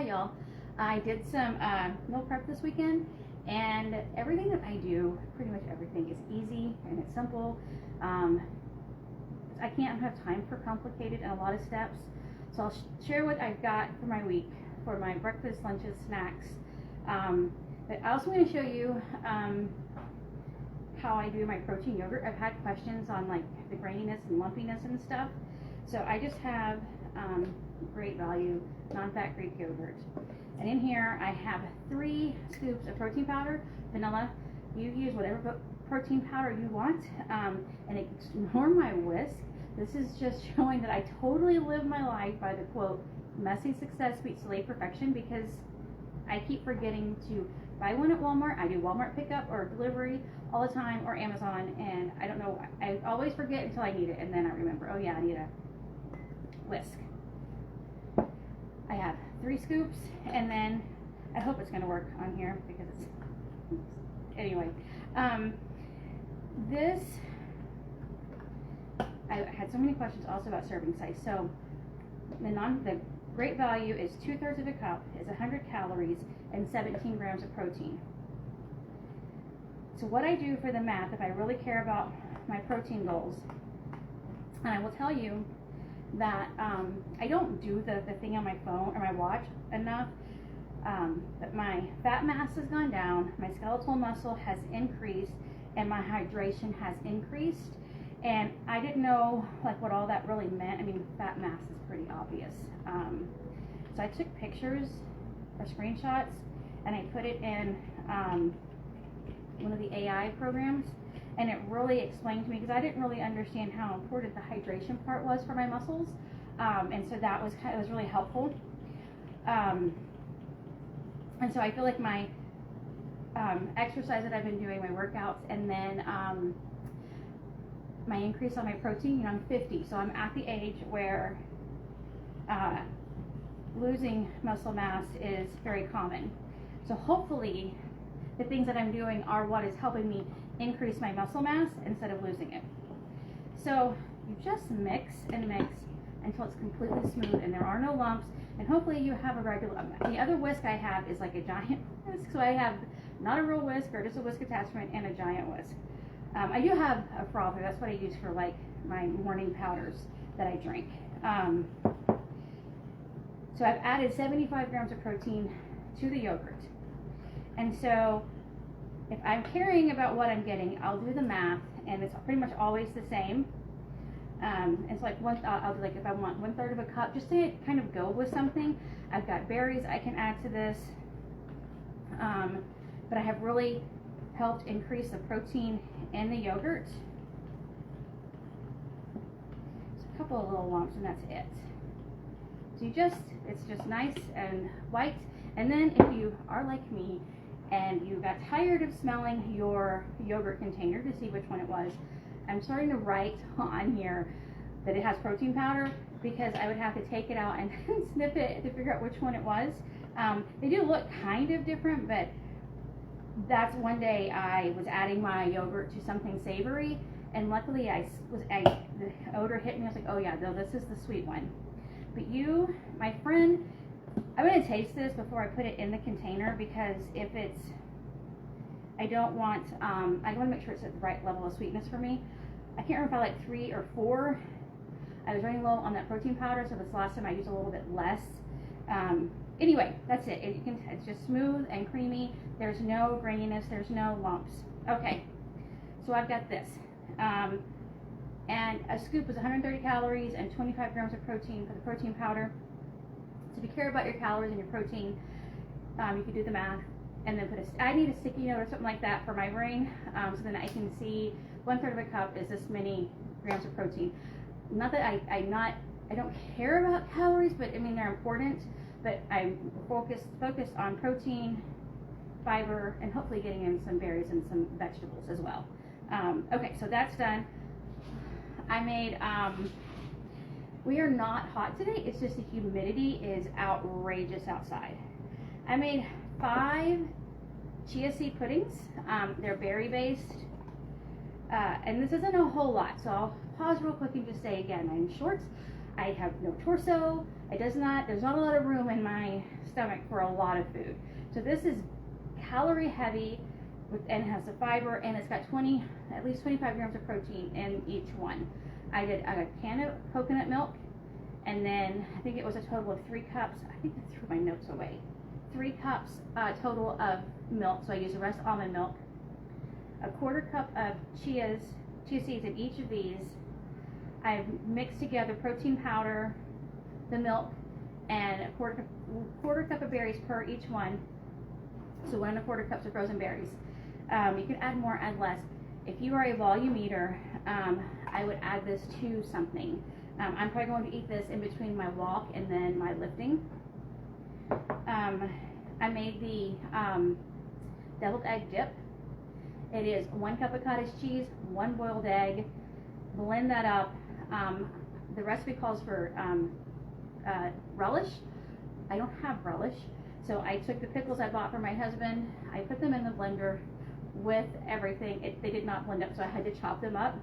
Hi y'all. I did some meal prep this weekend, and everything that I do, pretty much everything, is easy and it's simple. I can't have time for complicated and a lot of steps, so I'll share what I've got for my week for my breakfast, lunches, snacks. But I also want to show you how I do my protein yogurt. I've had questions on like the graininess and lumpiness and stuff, so I just have Great Value non-fat Greek yogurt, and in here I have 3 scoops of protein powder, vanilla. You use whatever protein powder you want, and ignore my whisk. This is just showing that I totally live my life by the quote, messy success beats delayed perfection, because I keep forgetting to buy one at Walmart. I do Walmart pickup or delivery all the time, or Amazon, and I don't know, I always forget until I need it, and then I remember, oh yeah, I need a whisk. I have 3 scoops, and then I hope it's going to work on here because it's anyway. This I had so many questions also about serving size. So the Great Value is 2/3 of a cup, is 100 calories and 17 grams of protein. So what I do for the math, if I really care about my protein goals, and I will tell you that I don't do the thing on my phone or my watch enough, but my fat mass has gone down, my skeletal muscle has increased, and my hydration has increased. And I didn't know like what all that really meant. I mean, fat mass is pretty obvious. So I took pictures or screenshots, and I put it in one of the AI programs, and it really explained to me, because I didn't really understand how important the hydration part was for my muscles, and so that was it was really helpful. And so I feel like my exercise that I've been doing, my workouts, and then my increase on my protein, you know, I'm 50, so I'm at the age where losing muscle mass is very common. So hopefully the things that I'm doing are what is helping me increase my muscle mass instead of losing it. So you just mix and mix until it's completely smooth and there are no lumps, and hopefully you have a regular, the other whisk I have is like a giant whisk, so I have not a real whisk or just a whisk attachment and a giant whisk. I do have a frother, that's what I use for like my morning powders that I drink. So I've added 75 grams of protein to the yogurt. And so if I'm caring about what I'm getting, I'll do the math, and it's pretty much always the same. It's like I'll do like, if I want 1/3 of a cup, just to kind of go with something. I've got berries I can add to this, but I have really helped increase the protein in the yogurt. Just a couple of little lumps, and that's it. So it's just nice and white. And then if you are like me and you got tired of smelling your yogurt container to see which one it was, I'm starting to write on here that it has protein powder, because I would have to take it out and sniff it to figure out which one it was. They do look kind of different, but that's one day I was adding my yogurt to something savory, and luckily the odor hit me. I was like, oh yeah, no, this is the sweet one. But you, my friend, I'm going to taste this before I put it in the container, because if it's, I want to make sure it's at the right level of sweetness for me. I can't remember if I like 3 or 4. I was running low on that protein powder, so this last time I used a little bit less. Anyway, that's it. It's just smooth and creamy. There's no graininess. There's no lumps. Okay, so I've got this. And a scoop is 130 calories and 25 grams of protein for the protein powder. So if you care about your calories and your protein, you can do the math, and then I need a sticky note or something like that for my brain, so then I can see 1/3 of a cup is this many grams of protein. Not that I don't care about calories, but I mean, they're important, but I'm focused on protein, fiber, and hopefully getting in some berries and some vegetables as well. Okay, so that's done. I made, we are not hot today, it's just the humidity is outrageous outside. I made 5 chia seed puddings. They're berry based, and this isn't a whole lot, so I'll pause real quick and just say again, I'm short. I have no torso. There's not a lot of room in my stomach for a lot of food. So this is calorie heavy and has the fiber, and it's got at least 25 grams of protein in each one. I did a can of coconut milk, and then I think it was a total of 3 cups. I think I threw my notes away. 3 cups total of milk, so I use the rest almond milk. A 1/4 cup of chia seeds in each of these. I've mixed together protein powder, the milk, and a quarter cup of berries per each one. So 1 1/4 cups of frozen berries. You can add more, add less. If you are a volume eater, I would add this to something. I'm probably going to eat this in between my walk and then my lifting. I made the deviled egg dip. It is 1 cup of cottage cheese, 1 boiled egg. Blend that up. The recipe calls for relish. I don't have relish, so I took the pickles I bought for my husband. I put them in the blender with everything. They did not blend up, so I had to chop them up.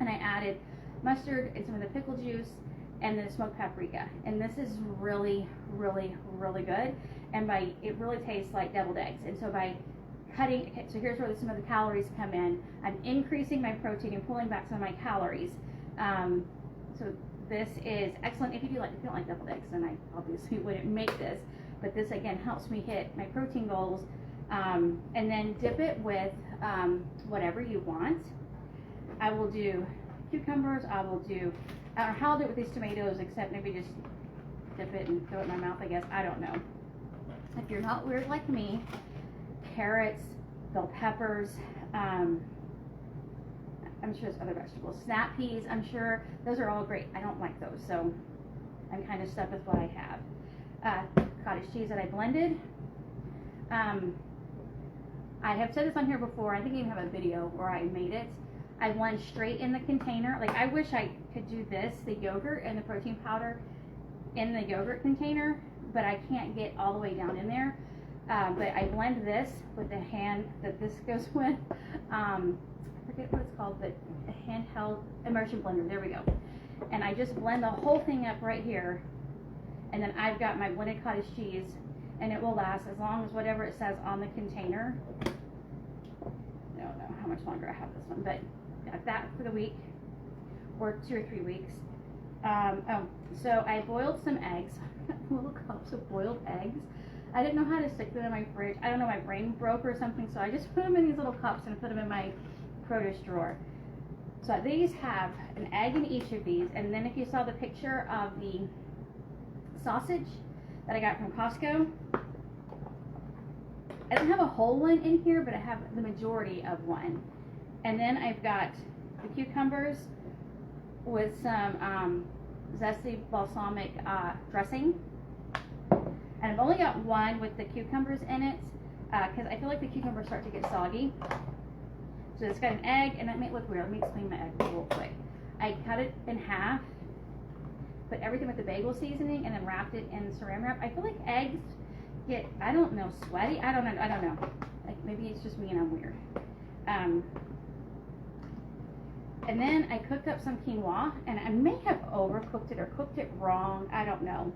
And I added mustard and some of the pickle juice and then smoked paprika. And this is really, really, really good. And it really tastes like deviled eggs. And so by cutting, so here's where some of the calories come in. I'm increasing my protein and pulling back some of my calories. So this is excellent. If you don't like deviled eggs, then I obviously wouldn't make this. But this again helps me hit my protein goals. And then dip it with whatever you want. I will do cucumbers. I don't know how I'll do it with these tomatoes, except maybe just dip it and throw it in my mouth, I guess. I don't know. If you're not weird like me, carrots, bell peppers, I'm sure there's other vegetables. Snap peas, I'm sure those are all great. I don't like those, so I'm kind of stuck with what I have. Cottage cheese that I blended. I have said this on here before. I think I even have a video where I made it. I blend straight in the container. Like, I wish I could do this, the yogurt and the protein powder in the yogurt container, but I can't get all the way down in there. But I blend this with the hand that this goes with. I forget what it's called, but a handheld immersion blender. There we go. And I just blend the whole thing up right here. And then I've got my blended cottage cheese, and it will last as long as whatever it says on the container. I don't know how much longer I have this one, but got that for the week, or 2 or 3 weeks. So I boiled some eggs, little cups of boiled eggs. I didn't know how to stick them in my fridge. I don't know, my brain broke or something, so I just put them in these little cups and put them in my produce drawer. So these have an egg in each of these, and then if you saw the picture of the sausage that I got from Costco, I don't have a whole one in here, but I have the majority of one. And then I've got the cucumbers with some zesty balsamic dressing. And I've only got one with the cucumbers in it because I feel like the cucumbers start to get soggy. So it's got an egg, and that may look weird. Let me explain my egg real quick. I cut it in half, put everything with the bagel seasoning, and then wrapped it in saran wrap. I feel like eggs get, I don't know, sweaty. I don't know. Like, maybe it's just me and I'm weird. And then I cooked up some quinoa, and I may have overcooked it or cooked it wrong. I don't know.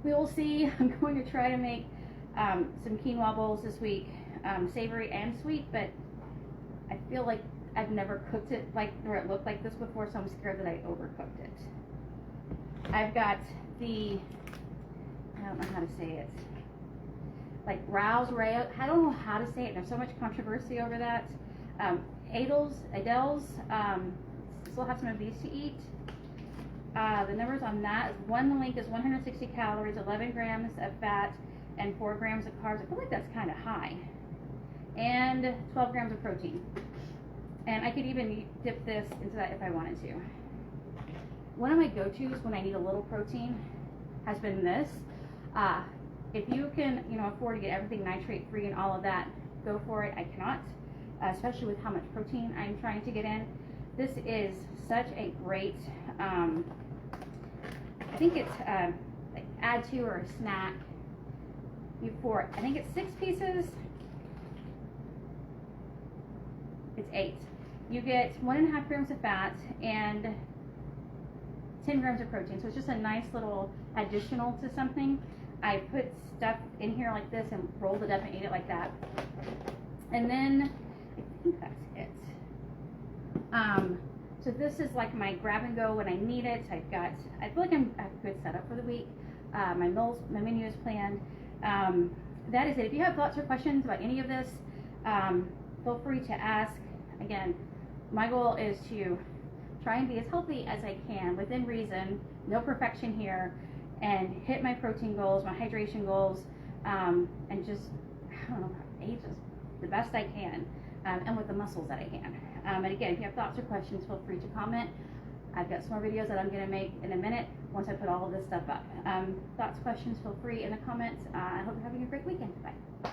We will see. I'm going to try to make some quinoa bowls this week, savory and sweet, but I feel like I've never cooked it like where it looked like this before, so I'm scared that I overcooked it. I've got the, I don't know how to say it, like Rouse Ray. I don't know how to say it. There's so much controversy over that. Adels, still have some of these to eat. The numbers on that, one link is 160 calories, 11 grams of fat, and 4 grams of carbs. I feel like that's kind of high. And 12 grams of protein. And I could even dip this into that if I wanted to. One of my go-tos when I need a little protein has been this. If you can, afford to get everything nitrate-free and all of that, go for it. I cannot, especially with how much protein I'm trying to get in. This is such a great, I think it's like add to or a snack. I think it's 6 pieces. It's 8. You get 1.5 grams of fat and 10 grams of protein. So it's just a nice little additional to something. I put stuff in here like this and rolled it up and ate it like that. And then I think that's it. So this is like my grab and go when I need it. I feel like I have a good setup for the week. My menu is planned. That is it. If you have thoughts or questions about any of this, feel free to ask. Again, my goal is to try and be as healthy as I can within reason, no perfection here, and hit my protein goals, my hydration goals, and just, I don't know, age as the best I can, and with the muscles that I can. And again, if you have thoughts or questions, feel free to comment. I've got some more videos that I'm going to make in a minute once I put all of this stuff up. Thoughts, questions, feel free in the comments. I hope you're having a great weekend. Bye.